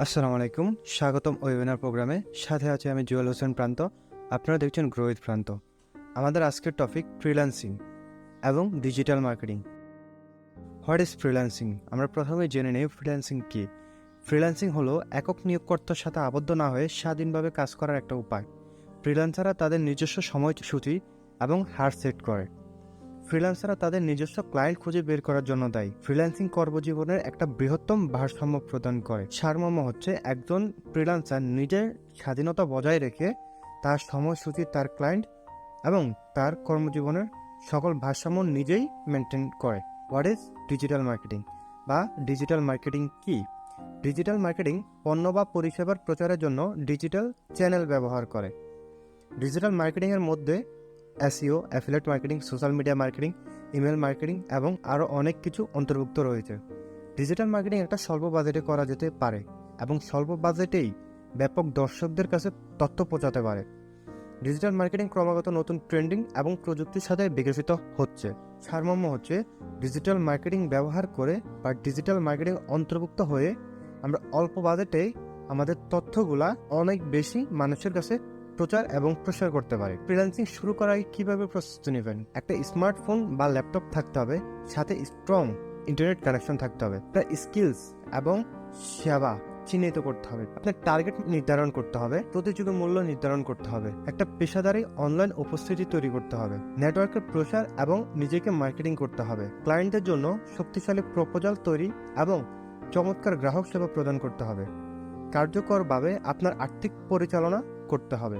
আসসালামু আলাইকুম, স্বাগতম ওয়েবিনার প্রোগ্রামে। সাথে আছে আমি জুয়েল হোসেন প্রান্ত। আপনারা দেখছেন গ্রো উইথ প্রান্ত। আমাদের আজকের টপিক ফ্রিল্যান্সিং এবং digital marketing. What is freelancing? আমরা প্রথমে জেনে নেই ফ্রিল্যান্সিং কী। ফ্রিল্যান্সিং হলো একক নিয়োগকর্তার সাথে আবদ্ধ না হয়ে স্বাধীনভাবে কাজ করার একটা উপায়। ফ্রিল্যান্সাররা তাদের নিজস্ব সময়সূচি এবং হার সেট করে। ফ্রিল্যান্সাররা তাদের নিজস্ব ক্লায়েন্ট খুঁজে বের করার জন্য দায়ী। ফ্রিল্যান্সিং কর্মজীবনের একটা বৃহত্তম ভারসাম্য প্রদান করে। সারমর্ম হচ্ছে একজন ফ্রিল্যান্সার নিজের স্বাধীনতা বজায় রেখে তার সময়সূচি, তার ক্লায়েন্ট এবং তার কর্মজীবনের সকল ভারসাম্য নিজেই মেনটেন করে। হোয়াট ইজ ডিজিটাল মার্কেটিং বা ডিজিটাল মার্কেটিং কি? ডিজিটাল মার্কেটিং পণ্য বা পরিষেবার প্রচারের জন্য ডিজিটাল চ্যানেল ব্যবহার করে। ডিজিটাল মার্কেটিংয়ের মধ্যে SEO, affiliate marketing, social media marketing, email marketing এবং আরও অনেক কিছু অন্তর্ভুক্ত রয়েছে। ডিজিটাল মার্কেটিং একটা স্বল্প বাজেটে করা যেতে পারে এবং স্বল্প বাজেটেই ব্যাপক দর্শকদের কাছে তথ্য পৌঁছাতে পারে। ডিজিটাল মার্কেটিং ক্রমাগত নতুন ট্রেন্ডিং এবং প্রযুক্তির সাথে বিকশিত হচ্ছে। সারমর্ম হচ্ছে ডিজিটাল মার্কেটিং ব্যবহার করে বা ডিজিটাল মার্কেটিং অন্তর্ভুক্ত হয়ে আমরা অল্প বাজেটেই আমাদের তথ্যগুলা অনেক বেশি মানুষের কাছে প্রচার এবং প্রসার করতে পারে। ফ্রিল্যান্সিং শুরু করার কিভাবে প্রস্তুতি নেবেন? একটা স্মার্টফোন বা ল্যাপটপ থাকতে হবে, সাথে স্ট্রং ইন্টারনেট কানেকশন থাকতে হবে। একটা স্কিলস এবং সেবা চিহ্নিত করতে হবে। আপনার টার্গেট নির্ধারণ করতে হবে, প্রতিযোগী মূল্য নির্ধারণ করতে হবে, একটা পেশাদারী অনলাইন উপস্থিতি তৈরি করতে হবে, নেটওয়ার্কের প্রসার এবং নিজেকে মার্কেটিং করতে হবে, ক্লায়েন্টের জন্য শক্তিশালী প্রপোজাল তৈরি এবং চমৎকার গ্রাহক সেবা প্রদান করতে হবে, কার্যকরভাবে আপনার আর্থিক পরিচালনা করতে হবে,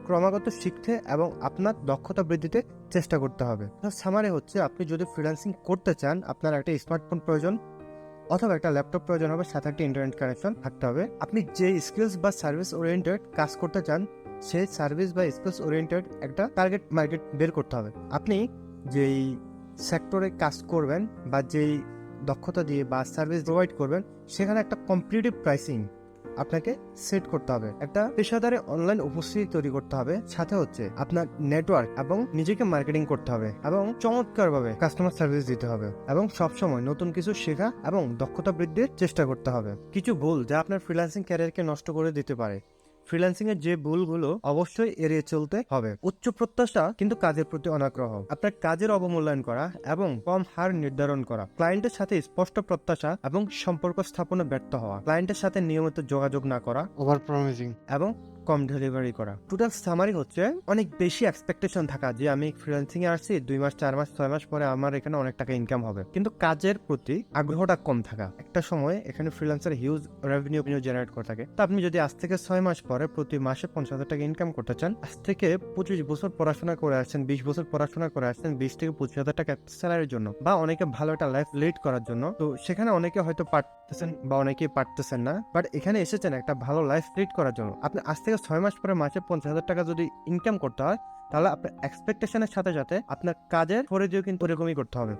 ক্রমাগত শিখতে এবং আপনার দক্ষতা বৃদ্ধিতে চেষ্টা করতে হবে। সামারি হচ্ছে, আপনি যদি ফ্রিল্যান্সিং করতে চান, আপনার একটা স্মার্টফোন প্রয়োজন অথবা একটা ল্যাপটপ প্রয়োজন হবে, সাথে একটা ইন্টারনেট কানেকশন থাকতে হবে। আপনি যে স্কিলস বা সার্ভিস ওরিয়েন্টেড কাজ করতে চান, সেই সার্ভিস বা স্কিলস ওরিয়েন্টেড একটা টার্গেট মার্কেট বের করতে হবে। আপনি যেই সেক্টরে কাজ করবেন বা যেই দক্ষতা দিয়ে বা সার্ভিস প্রোভাইড করবেন, সেখানে একটা কম্পিটিটিভ প্রাইসিং আপনাকে সেট করতে হবে। একটা পেশাদারী অনলাইন উপস্থিতি তৈরি করতে হবে, সাথে হচ্ছে আপনার নেটওয়ার্ক এবং নিজেকে মার্কেটিং করতে হবে এবং চমৎকারভাবে কাস্টমার সার্ভিস দিতে হবে এবং সবসময় নতুন কিছু শেখা এবং দক্ষতা বৃদ্ধির চেষ্টা করতে হবে। কিছু ভুল যা আপনার ফ্রিল্যান্সিং ক্যারিয়ারকে নষ্ট করে দিতে পারে। ফ্রিল্যান্সিং এর যে ভুলগুলো অবশ্যই এড়িয়ে চলতে হবে। উচ্চ প্রত্যাশা কিন্তু কাজের প্রতি অনাগ্রহ, আপনার কাজের অবমূল্যায়ন করা এবং কম হার নির্ধারণ করা, ক্লায়েন্টের সাথে স্পষ্ট প্রত্যাশা এবং সম্পর্ক স্থাপনে ব্যর্থ হওয়া, ক্লায়েন্টের সাথে নিয়মিত যোগাযোগ না করা, ওভার প্রমিজিং এবং কম ডেলিভারি করা। টোটাল সামারি হচ্ছে অনেক বেশি এক্সপেকটেশন থাকা যে আমি ফ্রিল্যান্সিং এ আসছি 2 মাস 4 মাস 6 মাস পরে আমার এখানে অনেক টাকা ইনকাম হবে, কিন্তু কাজের প্রতি আগ্রহটা কম থাকা। একটা সময় এখানে ফ্রিল্যান্সার হিউজ রেভিনিউ জেনারেট করে থাকে। তো আপনি যদি আজ থেকে 6 মাস পরে প্রতি মাসে 50,000 টাকা ইনকাম করতে চান, আজ থেকে 25 বছর পড়াশোনা করে আসছেন, 20 বছর পড়াশোনা করে আসছেন 20 থেকে 25,000 টাকা স্যালারির জন্য বা অনেকে ভালো একটা লাইফ লিড করার জন্য, তো সেখানে অনেকে হয়তো পারতেছেন বা অনেকেই পারতেছেন না, বাট এখানে এসেছেন একটা ভালো লাইফ লিড করার জন্য। আপনি আজ থেকে 6 মাস পরে মাসে 50,000 টাকা যদি ইনকাম করতে হয়, তাহলে আপনার এক্সপেকটেশনের সাথে সাথে আপনার কাজের পরিধিও কিন্তু এরকমই করতে হবে।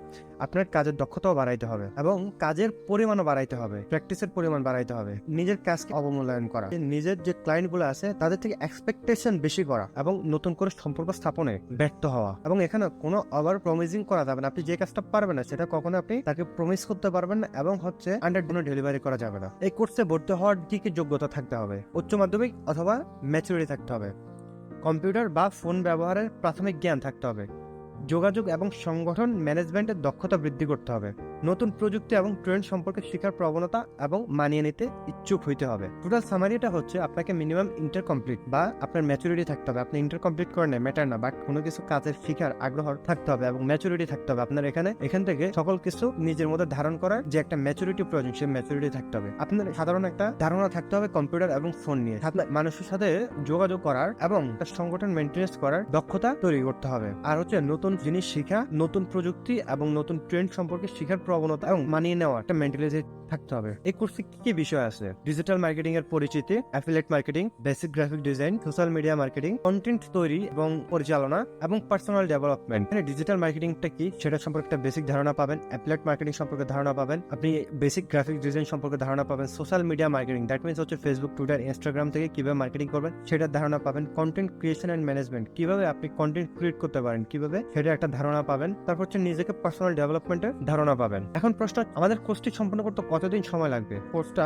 আপনার কাজের দক্ষতাও বাড়াইতে হবে এবং কাজের পরিমাণও বাড়াইতে হবে, প্র্যাকটিসের পরিমাণ বাড়াইতে হবে, নিজের কাজকে অবমূল্যায়ন করা, নিজের যে ক্লায়েন্ট গুলো আছে তাদের থেকে এক্সপেকটেশন বেশি করা এবং নতুন করে সম্পর্ক স্থাপনে ব্যর্থ হওয়া। এবং এখানে কোনো ওভার প্রমিজিং করা যাবে না। আপনি যে কাজটা পারবেন না সেটা কখনো আপনি তাকে প্রমিস করতে পারবেন না এবং হচ্ছে আন্ডার কোনো ডেলিভারি করা যাবে না। এই কোর্সে ভর্তি হওয়ার দিকে যোগ্যতা থাকতে হবে, উচ্চ মাধ্যমিক অথবা ম্যাচুরিটি থাকতে হবে, কম্পিউটার বা ফোন ব্যবহারের প্রাথমিক জ্ঞান থাকতে হবে, যোগাযোগ এবং সংগঠন ম্যানেজমেন্টের দক্ষতা বৃদ্ধি করতে হবে, নতুন প্রযুক্তি এবং ট্রেন্ড সম্পর্কে শেখার প্রবণতা এবং মানিয়ে নিতে ইচ্ছুক হইতে হবে। টোটাল সামারিটা হচ্ছে আপনাকে মিনিমাম ইন্টার কমপ্লিট বা আপনার ম্যাচুরিটি থাকতে হবে। আপনি ইন্টার কমপ্লিট করেন না ম্যাটার না, বাট কোনো কিছু কাজের শেখার আগ্রহ থাকতে হবে এবং ম্যাচুরিটি থাকতে হবে। আপনার এখান থেকে সকল কিছু নিজের মধ্যে ধারণ করার যে একটা ম্যাচুরিটি প্রয়োজন, সেই ম্যাচুরিটি থাকতে হবে। আপনার সাধারণ একটা ধারণা থাকতে হবে কম্পিউটার এবং ফোন নিয়ে, আপনার মানুষের সাথে যোগাযোগ করার এবং একটা সংগঠন মেনটেনেন্স করার দক্ষতা তৈরি করতে হবে। আর হচ্ছে নতুন জিনিস শেখা, নতুন প্রযুক্তি এবং নতুন ট্রেন্ড সম্পর্কে শেখার প্রবণতা এবং মানিয়ে নেওয়া একটা মেন্টালিটি থাকতে হবে। এই কোর্সে কি বিষয় আছে? ডিজিটাল মার্কেটিং এর পরিচিতি, affiliate marketing, basic graphic design, social media marketing, content তৈরি এবং পরিচালনা এবং পার্সোনাল ডেভেলপমেন্ট। এখানে ডিজিটাল মার্কেটিংটা কি সেটা সম্পর্কে একটা বেসিক ধারণা পাবেন, অ্যাফিলিয়েট মার্কেটিং সম্পর্কে ধারণা পাবেন, আপনি বেসিক গ্রাফিক ডিজাইন সম্পর্কে ধারণা পাবেন, social media marketing that means হচ্ছে ফেসবুক, টুইটার, ইনস্টাগ্রাম থেকে কিভাবে মার্কেটিং করবেন সেটার ধারণা পাবেন, কন্টেন্ট ক্রিয়েশন এন্ড ম্যানেজমেন্ট কিভাবে আপনি কন্টেন্ট ক্রিয়েট করতে পারেন কিভাবে সেটা একটা ধারণা পাবেন, তারপর হচ্ছে নিজেকে পার্সোনাল ডেভেলপমেন্টের ধারণা পাবেন। এখন প্রশ্ন, আমাদের কোর্সটি সম্পন্ন করতে কতদিন সময় লাগবে? কোর্সটা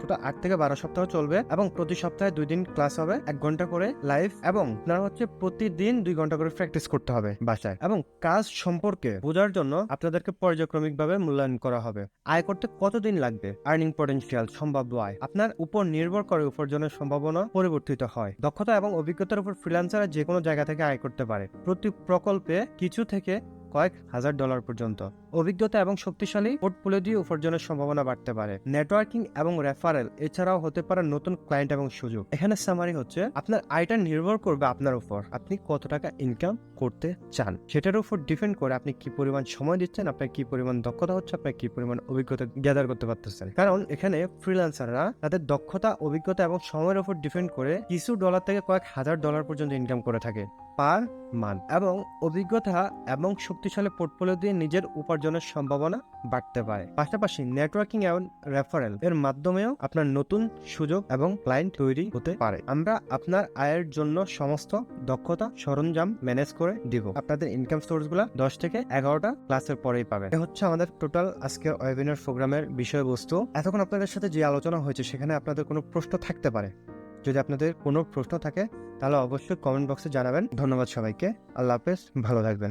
টোটাল 8 থেকে 12 সপ্তাহ চলবে এবং প্রতি সপ্তাহে 2 দিন ক্লাস হবে, 1 ঘন্টা করে লাইভ, এবং আপনারা হচ্ছে প্রতিদিন 2 ঘন্টা করে প্র্যাকটিস করতে হবে বাসায়। এবং কাজ সম্পর্কে বোঝার জন্য আপনাদেরকে পর্যায়ক্রমিকভাবে মূল্যায়ন করা হবে। আয় করতে কতদিন লাগবে, আর্নিং পটেনশিয়াল, সম্ভাব্য আয় আপনার উপর নির্ভর করে উপার্জনের সম্ভাবনা পরিবর্তিত হয়। দক্ষতা এবং অভিজ্ঞতার উপর ফ্রিল্যান্সাররা যে কোনো জায়গা থেকে আয় করতে পারে, প্রতি প্রকল্পে কিছু থেকে কয়েক হাজার ডলার পর্যন্ত। অভিজ্ঞতা এবং শক্তিশালী পোর্টফোলিও দিয়ে উপার্জনের সম্ভাবনা বাড়তে পারে। নেটওয়ার্কিং এবং রেফারেল এছাড়াও হতে পারে নতুন ক্লায়েন্ট এবং সুযোগ। এখানে সামারি হচ্ছে আপনার আয়টা নির্ভর করবে আপনার উপর, আপনি কত টাকা ইনকাম করতে চান সেটার উপর ডিপেন্ড করে আপনি কি পরিমাণ সময় দিচ্ছেন, আপনার কি পরিমাণ দক্ষতা হচ্ছে, আপনার কি পরিমাণ অভিজ্ঞতা গ্যাদার করতে পারতেছেন। কারণ এখানে ফ্রিল্যান্সাররা তাদের দক্ষতা, অভিজ্ঞতা এবং সময়ের উপর ডিপেন্ড করে কিছু ডলার থেকে কয়েক হাজার ডলার পর্যন্ত ইনকাম করে থাকে পার মান্থ। এবং অভিজ্ঞতা এবং শক্তিশালী পোর্টফোলিও দিয়ে নিজের উপার্জনের সম্ভাবনা বাড়তে পারে। পাশাপাশি নেটওয়ার্কিং এবং রেফারেল এর মাধ্যমেও আপনার নতুন সুযোগ এবং ক্লায়েন্ট তৈরি হতে পারে। আমরা আপনার আয়ের জন্য সমস্ত দক্ষতা সরঞ্জাম ম্যানেজ করে দিব। আপনাদের ইনকাম সোর্স গুলা 10 থেকে 11টা ক্লাসের পরেই পাবেন। এ হচ্ছে আমাদের টোটাল আজকে ওয়েবিনার প্রোগ্রামের বিষয়বস্তু। এতক্ষণ আপনাদের সাথে যে আলোচনা হয়েছে সেখানে আপনাদের কোনো প্রশ্ন থাকতে পারে। যদি আপনাদের কোনো প্রশ্ন থাকে তাহলে অবশ্যই কমেন্ট বক্সে জানাবেন। ধন্যবাদ সবাইকে। আল্লাহ হাফেজ, ভালো থাকবেন।